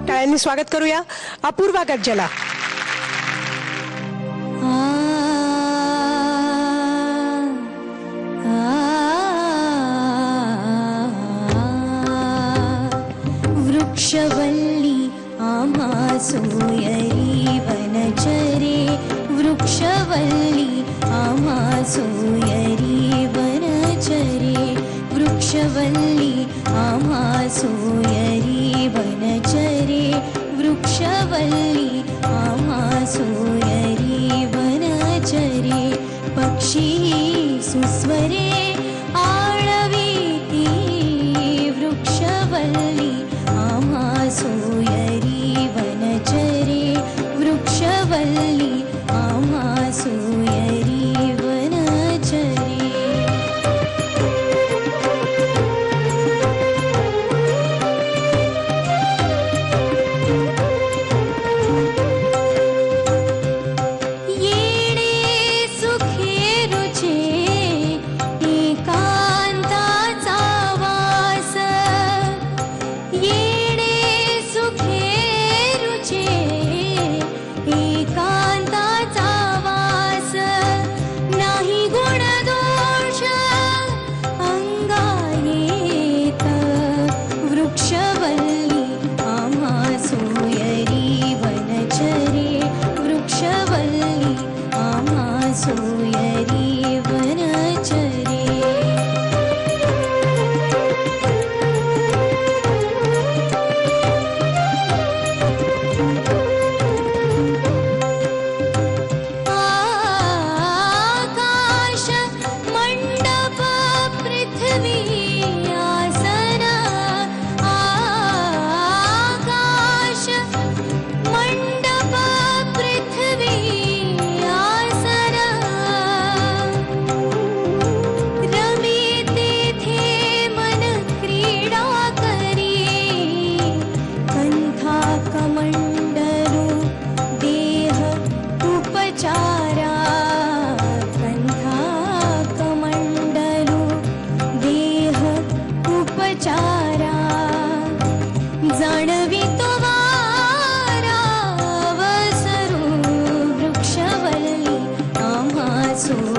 टाळ्यांनी स्वागत करूया अपूर्वा गज्जला. वृक्षवल्ली आम्हा सोयरी वनचरे, वृक्षवल्ली आम्हा सोयरी वनचरे, वृक्षवल्ली आम्हा सोयरी वनचरे, वृक्षवल्ली आम्हा सोयरी वनचरे. पक्षी सुस्वरे आळवीती, वृक्षवल्ली आम्हा सोयरी वनचरे, वृक्षवल्ली आम्हा सोयरी वनचरे.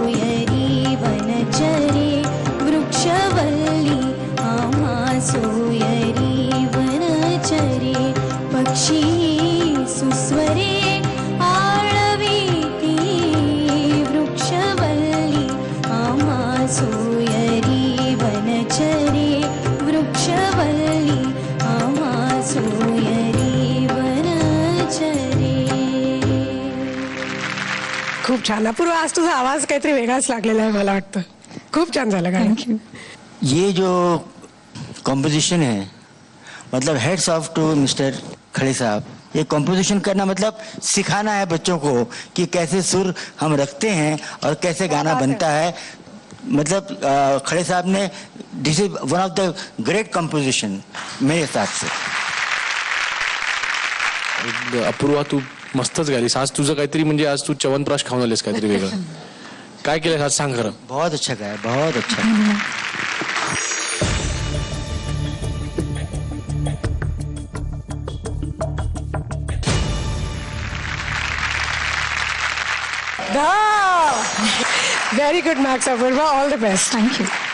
सोयरी वनचरे, वृक्षवल्ली आम्हा सोयरी वनचरे. पक्षी सुस्वरे आळवीती, वृक्षवल्ली आम्हा सोयरी वनचरे, वृक्षवल्ली आम्हा सोयरी वनचरे. खूप छान अपूर्वा, आज तुझा आवाज काहीतरी वेगळाच लागलेला आहे मला वाटतं. खूप छान झालं गाणं. ये जो कॉम्पोजिशन है, मतलब हेड्स ऑफ टू मिस्टर खड़े साहब. ये कॉम्पोजिशन करना मतलब सिखाना है बच्चों को कि कैसे सुर हम रखते हैं और कैसे गाना बनता है. मतलब खड़े साहब ने this is one of the great composition मेरे हिसाब से. अपूर्वा, तू मस्तच गालीस आज. तुझं काहीतरी म्हणजे आज तू च्यवनप्राश खाऊन आलेस काहीतरी वेगळं. काय केलं आज सांग खरं. बहुत अच्छा गाया, बहुत अच्छा. Very good marks, Apurva. All the best. Thank you.